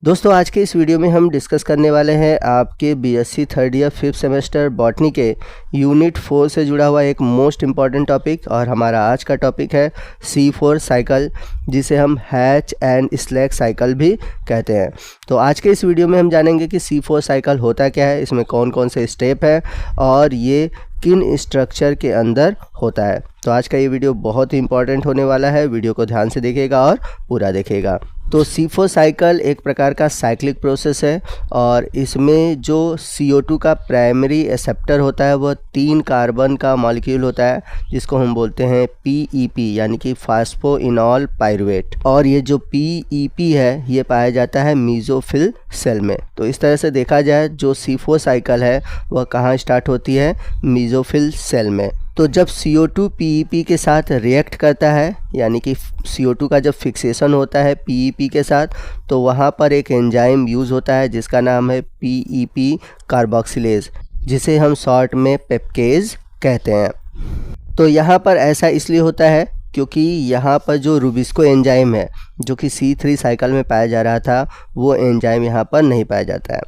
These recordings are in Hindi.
दोस्तों आज के इस वीडियो में हम डिस्कस करने वाले हैं आपके BSc third year 5th semester botany के यूनिट 4 से जुड़ा हुआ एक मोस्ट इम्पॉर्टेंट टॉपिक। और हमारा आज का टॉपिक है C4 साइकिल, जिसे हम हैच एंड स्लैक साइकिल भी कहते हैं। तो आज के इस वीडियो में हम जानेंगे कि C4 साइकिल होता क्या है, इसमें कौन कौन से स्टेप हैं और ये किन स्ट्रक्चर के अंदर होता है। तो आज का ये वीडियो बहुत ही इंपॉर्टेंट होने वाला है, वीडियो को ध्यान से देखिएगा और पूरा देखिएगा। तो C4 साइकिल एक प्रकार का साइक्लिक प्रोसेस है और इसमें जो CO2 का प्राइमरी एक्सेप्टर होता है वह 3 कार्बन का मॉलिक्यूल होता है, जिसको हम बोलते हैं PEP यानी कि फास्फोइनॉल पाइरुवेट। और ये जो PEP है ये पाया जाता है मीसोफिल सेल में। तो इस तरह से देखा जाए जो C4 साइकिल है वह कहाँ स्टार्ट होती है, मीसोफिल सेल में। तो जब CO2 PEP के साथ रिएक्ट करता है, यानी कि CO2 का जब फिक्सेशन होता है PEP के साथ, तो वहाँ पर एक एंजाइम यूज़ होता है जिसका नाम है PEP कार्बोक्सिलेज, जिसे हम शॉर्ट में पेप्केज कहते हैं। तो यहाँ पर ऐसा इसलिए होता है क्योंकि यहाँ पर जो रुबिस्को एंजाइम है जो कि C3 साइकिल में पाया जा रहा था, वो एंजाइम यहाँ पर नहीं पाया जाता है।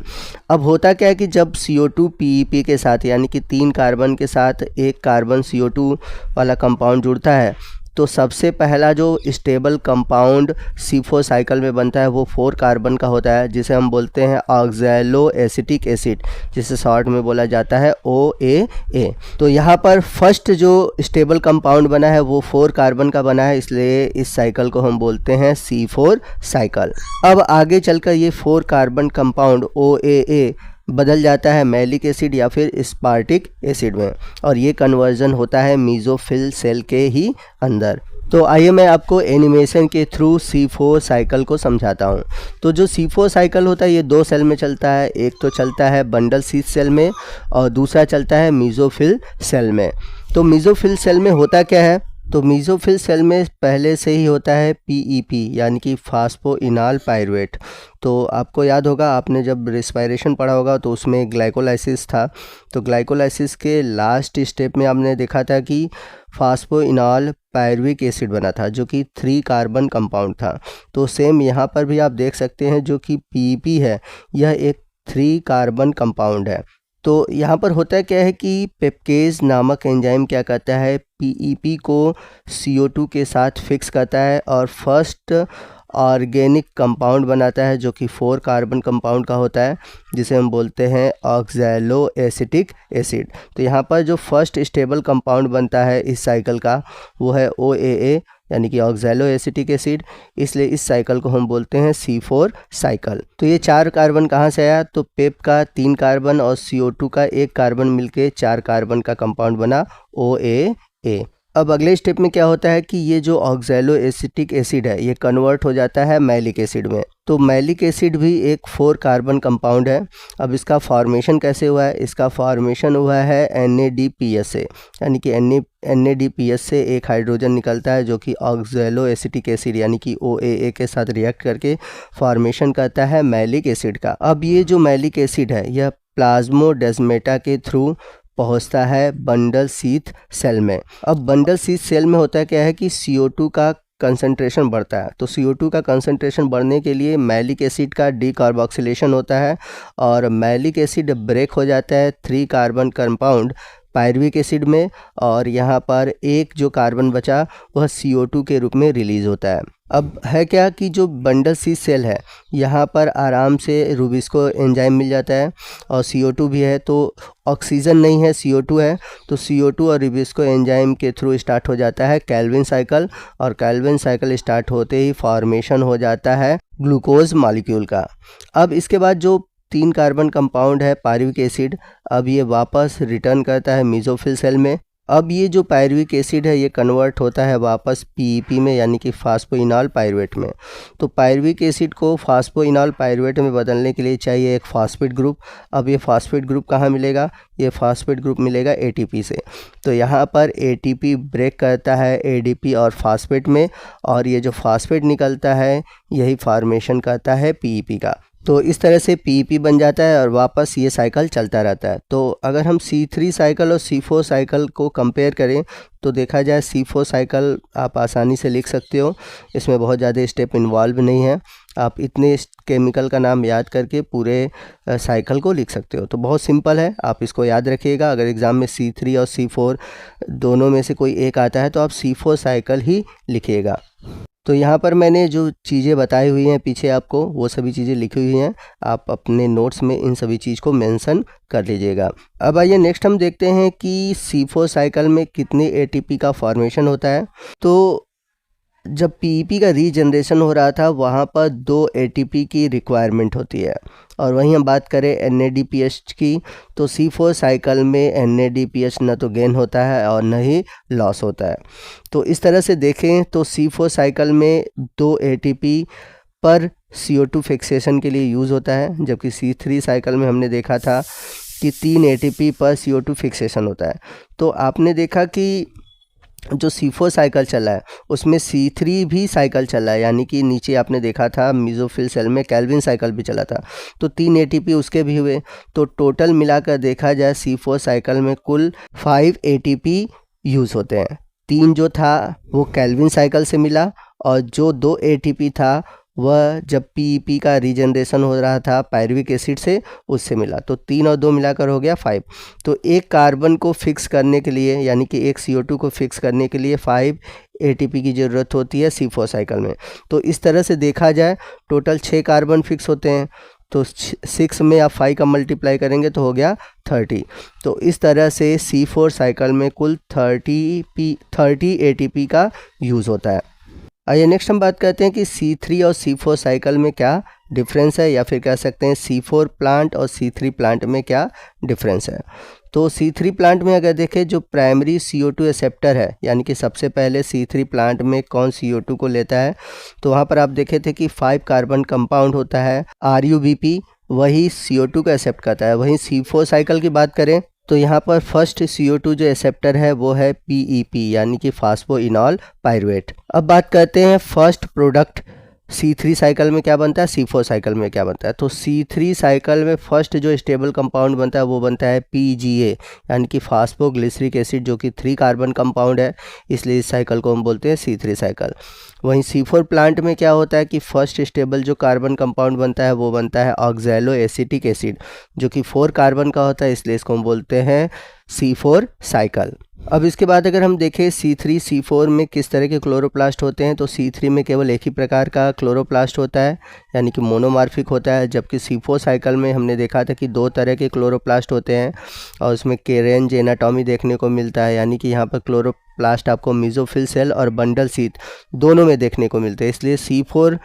अब होता क्या है कि जब CO2 PEP के साथ यानी कि 3 कार्बन के साथ एक कार्बन CO2 वाला कंपाउंड जुड़ता है, तो सबसे पहला जो स्टेबल कंपाउंड C4 साइकिल में बनता है वो 4 कार्बन का होता है, जिसे हम बोलते हैं ऑक्सैलो एसिटिक एसिड, जिसे शॉर्ट में बोला जाता है OAA। तो यहाँ पर फर्स्ट जो स्टेबल कंपाउंड बना है वो 4 कार्बन का बना है, इसलिए इस साइकिल को हम बोलते हैं C4 साइकिल। अब आगे चलकर ये 4 कार्बन कंपाउंड OAA बदल जाता है मैलिक एसिड या फिर स्पार्टिक एसिड में, और ये कन्वर्जन होता है मीसोफिल सेल के ही अंदर। तो आइए मैं आपको एनिमेशन के थ्रू C4 साइकिल को समझाता हूँ। तो जो C4 साइकिल होता है ये 2 सेल में चलता है, एक तो चलता है बंडल शीथ सेल में और दूसरा चलता है मीसोफिल सेल में। तो मीसोफिल सेल में होता क्या है, तो मीसोफिल सेल में पहले से ही होता है PEP यानी कि फास्फोइनॉल पाइरुवेट। तो आपको याद होगा, आपने जब रेस्पिरेशन पढ़ा होगा तो उसमें ग्लाइकोलाइसिस था। तो ग्लाइकोलाइसिस के लास्ट स्टेप में आपने देखा था कि फास्फोइनॉल पायरुविक एसिड बना था जो कि 3 कार्बन कंपाउंड था। तो सेम यहाँ पर भी आप देख सकते हैं जो कि PEP है यह एक 3 कार्बन कंपाउंड है। तो यहाँ पर होता क्या है कि पेप्केज नामक एंजाइम क्या करता है, PEP को CO2 के साथ फिक्स करता है और फर्स्ट ऑर्गेनिक कंपाउंड बनाता है जो कि 4 कार्बन कंपाउंड का होता है, जिसे हम बोलते हैं ऑक्सैलो एसिटिक एसिड। तो यहाँ पर जो फर्स्ट स्टेबल कंपाउंड बनता है इस साइकिल का वो है OAA यानी कि ऑक्सैलो एसिटिक एसिड, इसलिए इस साइकिल को हम बोलते हैं C4 साइकिल। तो ये 4 कार्बन कहाँ से आया, तो पेप का 3 कार्बन और CO2 का 1 कार्बन मिलके 4 कार्बन का कंपाउंड बना OAA। अब अगले स्टेप में क्या होता है कि ये जो ऑक्सैलो एसिटिक एसिड है ये कन्वर्ट हो जाता है मैलिक एसिड में। तो मैलिक एसिड भी एक 4 कार्बन कंपाउंड है। अब इसका फॉर्मेशन कैसे हुआ है, इसका फॉर्मेशन हुआ है NADPS से, यानी कि NADPS से एक हाइड्रोजन निकलता है जो कि ऑक्सैलो एसिटिक एसिड यानी कि OAA के साथ रिएक्ट करके फॉर्मेशन करता है मैलिक एसिड का। अब ये जो मैलिक एसिड है यह प्लाज्मोडेस्माटा के थ्रू पहुंचता है बंडल शीथ सेल में। अब बंडल शीथ सेल में होता क्या है कि CO2 का कंसंट्रेशन बढ़ता है। तो CO2 का कंसंट्रेशन बढ़ने के लिए मैलिक एसिड का डीकार्बोक्सिलेशन होता है और मैलिक एसिड ब्रेक हो जाता है 3 कार्बन कंपाउंड पायरुविक एसिड में, और यहाँ पर एक जो कार्बन बचा वह CO2 के रूप में रिलीज़ होता है। अब है क्या कि जो बंडल शीथ सेल है यहाँ पर आराम से रुबिस्को एंजाइम मिल जाता है और CO2 भी है, तो ऑक्सीजन नहीं है CO2 है, तो CO2 और रुबिस्को एंजाइम के थ्रू स्टार्ट हो जाता है कैल्विन साइकिल, और कैल्विन साइकिल स्टार्ट होते ही फॉर्मेशन हो जाता है ग्लूकोज मॉलिक्यूल का। अब इसके बाद जो 3 कार्बन कंपाउंड है पायरुविक एसिड, अब ये वापस रिटर्न करता है मीसोफिल सेल में। अब ये जो पायरुविक एसिड है ये कन्वर्ट होता है वापस PEP में यानी कि फास्फोइनॉल पाइरुवेट में। तो पायरुविक एसिड को फास्फोइनॉल पाइरुवेट में बदलने के लिए चाहिए एक फास्फेट ग्रुप। अब ये फास्फेट ग्रुप कहाँ मिलेगा, ये फास्फेट ग्रुप मिलेगा ATP से। तो यहाँ पर ATP ब्रेक करता है ADP और फास्फेट में, और ये जो फास्फेट निकलता है यही फॉर्मेशन करता है PEP का। तो इस तरह से PEP बन जाता है और वापस ये साइकिल चलता रहता है। तो अगर हम C3 साइकिल और C4 साइकिल को कंपेयर करें तो देखा जाए C4 साइकिल आप आसानी से लिख सकते हो, इसमें बहुत ज़्यादा स्टेप इन्वॉल्व नहीं है। आप इतने केमिकल का नाम याद करके पूरे साइकिल को लिख सकते हो। तो बहुत सिंपल है, आप इसको याद रखिएगा। अगर एग्ज़ाम में C3 और C4 दोनों में से कोई एक आता है तो आप C4 साइकिल ही लिखिएगा। तो यहाँ पर मैंने जो चीज़ें बताई हुई हैं पीछे आपको, वो सभी चीज़ें लिखी हुई हैं, आप अपने नोट्स में इन सभी चीज़ को मेंशन कर लीजिएगा। अब आइए नेक्स्ट हम देखते हैं कि C4 साइकिल में कितने ATP का फॉर्मेशन होता है। तो जब PEP का रीजनरेशन हो रहा था वहाँ पर 2 ATP की रिक्वायरमेंट होती है, और वहीं हम बात करें NADPH की तो C4 साइकिल में NADPH न तो गेन होता है और न ही लॉस होता है। तो इस तरह से देखें तो C4 साइकिल में 2 ATP पर CO2 फिक्सेशन के लिए यूज़ होता है, जबकि C3 साइकिल में हमने देखा था कि 3 ATP पर CO2 फिक्सेशन होता है। तो आपने देखा कि जो C4 साइकिल चला है उसमें C3 भी साइकिल चला है, यानी कि नीचे आपने देखा था मेसोफिल सेल में कैल्विन साइकिल भी चला था, तो 3 ATP उसके भी हुए। तो टोटल मिलाकर देखा जाए C4 साइकिल में कुल 5 ATP यूज़ होते हैं। 3 जो था वो कैल्विन साइकिल से मिला, और जो 2 ATP था वह जब PEP का रीजनरेशन हो रहा था पायरुविक एसिड से, उससे मिला। तो 3 और 2 मिलाकर हो गया 5। तो एक कार्बन को फिक्स करने के लिए, यानी कि एक CO2 को फिक्स करने के लिए 5 ATP की ज़रूरत होती है C4 साइकिल में। तो इस तरह से देखा जाए टोटल 6 कार्बन फिक्स होते हैं, तो 6 में आप 5 का मल्टीप्लाई करेंगे तो हो गया 30। तो इस तरह से C4 साइकिल में कुल 30 ATP का यूज़ होता है। आइए नेक्स्ट हम बात करते हैं कि C3 और C4 साइकिल में क्या डिफरेंस है, या फिर कह सकते हैं C4 प्लांट और C3 प्लांट में क्या डिफरेंस है। तो C3 प्लांट में अगर देखें जो प्राइमरी CO2 एक्सेप्टर है, यानी कि सबसे पहले C3 प्लांट में कौन CO2 को लेता है, तो वहाँ पर आप देखे थे कि 5 कार्बन कंपाउंड होता है RUBP, वही CO2 को एक्सेप्ट करता है। वहीं C4 साइकिल की बात करें तो यहाँ पर फर्स्ट CO2 जो एक्सेप्टर है वो है PEP, यानी कि फास्फोइनॉल पायरुवेट। अब बात करते हैं फर्स्ट प्रोडक्ट C3 साइकिल में क्या बनता है, C4 साइकिल में क्या बनता है। तो C3 साइकिल में फर्स्ट जो स्टेबल कंपाउंड बनता है वो बनता है PGA, यानी कि फास्फोग्लिसरिक एसिड, जो कि 3 कार्बन कंपाउंड है, इसलिए इस साइकिल को हम बोलते हैं C3 साइकिल। वहीं C4 प्लांट में क्या होता है कि फर्स्ट स्टेबल जो कार्बन कंपाउंड बनता है वो बनता है ऑक्सैलो एसिटिक एसिड, जो कि 4 कार्बन का होता है, इसलिए इसको हम बोलते हैं C4 साइकिल। अब इसके बाद अगर हम देखें C3 C4 में किस तरह के क्लोरोप्लास्ट होते हैं, तो C3 में केवल एक ही प्रकार का क्लोरोप्लास्ट होता है, यानी कि मोनोमार्फिक होता है, जबकि C4 साइकिल में हमने देखा था कि 2 तरह के क्लोरोप्लास्ट होते हैं, और उसमें कैरेंज एनाटॉमी देखने को मिलता है, यानी कि यहाँ पर क्लोरोप्लास्ट आपको मेसोफिल सेल और बंडल शीथ दोनों में देखने को मिलते हैं। इसलिए C4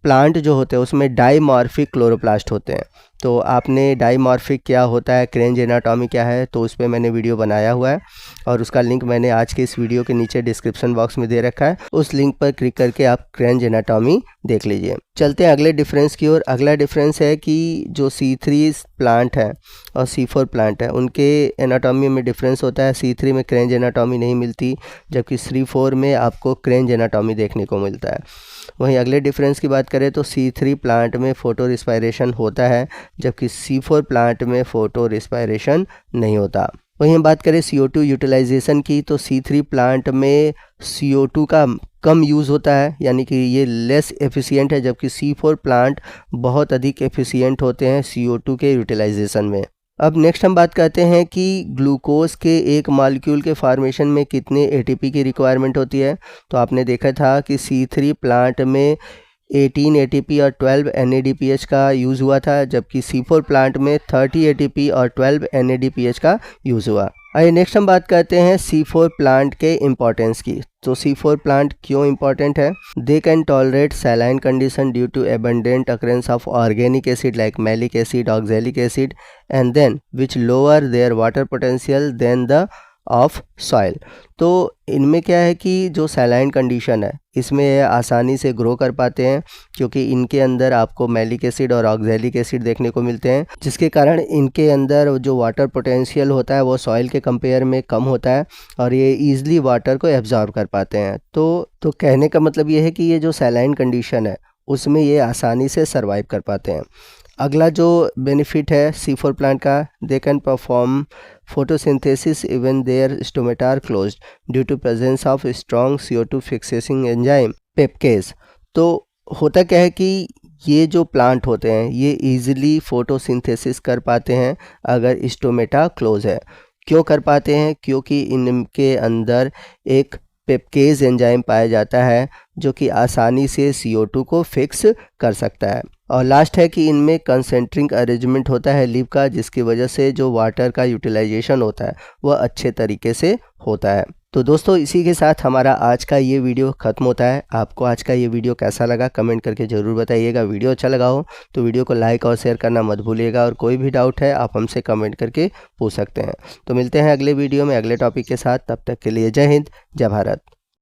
प्लांट जो होते हैं उसमें डाइमॉर्फिक क्लोरोप्लास्ट होते हैं। तो आपने डाइमॉर्फिक क्या होता है, कैरेंज एनाटॉमी क्या है, तो उस पर मैंने वीडियो बनाया हुआ है, और उसका लिंक मैंने आज के इस वीडियो के नीचे डिस्क्रिप्शन बॉक्स में दे रखा है। उस लिंक पर क्लिक करके आप कैरेंज एनाटॉमी देख लीजिए। चलते हैं अगले डिफरेंस की ओर। अगला डिफरेंस है कि जो C3 प्लांट है और C4 प्लांट है उनके एनाटॉमी में डिफरेंस होता है। C3 में कैरेंज एनाटॉमी नहीं मिलती, जबकि C4 में आपको कैरेंज एनाटॉमी देखने को मिलता है। वहीं अगले डिफरेंस की बात करें तो C3 प्लांट में फोटो रिस्पायरेशन होता है, जबकि C4 प्लांट में फोटो रिस्पायरेशन नहीं होता। वहीं हम बात करें CO2 यूटिलाइजेशन की, तो C3 प्लांट में CO2 का कम यूज़ होता है, यानी कि ये लेस एफिशिएंट है, जबकि C4 प्लांट बहुत अधिक एफिशिएंट होते हैं CO2 के यूटिलाइजेशन में। अब नेक्स्ट हम बात करते हैं कि ग्लूकोज के एक मॉलिक्यूल के फॉर्मेशन में कितने ATP की रिक्वायरमेंट होती है। तो आपने देखा था कि C3 प्लांट में 18 ATP और 12 NADPH का यूज़ हुआ था, जबकि C4 प्लांट में 30 ATP और 12 NADPH का यूज़ हुआ। आइए नेक्स्ट हम बात करते हैं C4 प्लांट के इम्पोर्टेंस की। तो C4 प्लांट क्यों इम्पॉर्टेंट है? They can tolerate saline condition due to abundant occurrence of organic acid like malic acid, oxalic acid, and then which lower their water potential than the of soil. तो इनमें क्या है कि जो सैलाइन कंडीशन है इसमें ये आसानी से ग्रो कर पाते हैं, क्योंकि इनके अंदर आपको मैलिक एसिड और ऑक्सैलिक एसिड देखने को मिलते हैं, जिसके कारण इनके अंदर जो वाटर पोटेंशियल होता है वो सॉइल के कंपेयर में कम होता है, और ये ईजिली वाटर को एब्जॉर्ब कर पाते हैं। तो कहने का मतलब ये है कि ये जो सैलाइन कंडीशन है उसमें ये आसानी से सर्वाइव कर पाते हैं। अगला जो बेनिफिट है C4 प्लांट का, they can perform photosynthesis even their stomata are closed due to presence of strong CO2 fixing enzyme PEPcase. तो होता क्या है कि ये जो प्लांट होते हैं ये इजीली फोटोसिंथेसिस कर पाते हैं अगर स्टोमेटा क्लोज है। क्यों कर पाते हैं? क्योंकि इनके अंदर एक पेप्केज एंजाइम पाया जाता है जो कि आसानी से CO2 को फिक्स कर सकता है। और लास्ट है कि इनमें कंसेंट्रिक अरेंजमेंट होता है लीफ का, जिसकी वजह से जो वाटर का यूटिलाइजेशन होता है वह अच्छे तरीके से होता है। तो दोस्तों इसी के साथ हमारा आज का ये वीडियो ख़त्म होता है। आपको आज का ये वीडियो कैसा लगा कमेंट करके ज़रूर बताइएगा। वीडियो अच्छा लगा हो तो वीडियो को लाइक और शेयर करना मत भूलिएगा, और कोई भी डाउट है आप हमसे कमेंट करके पूछ सकते हैं। तो मिलते हैं अगले वीडियो में अगले टॉपिक के साथ। तब तक के लिए जय हिंद, जय भारत।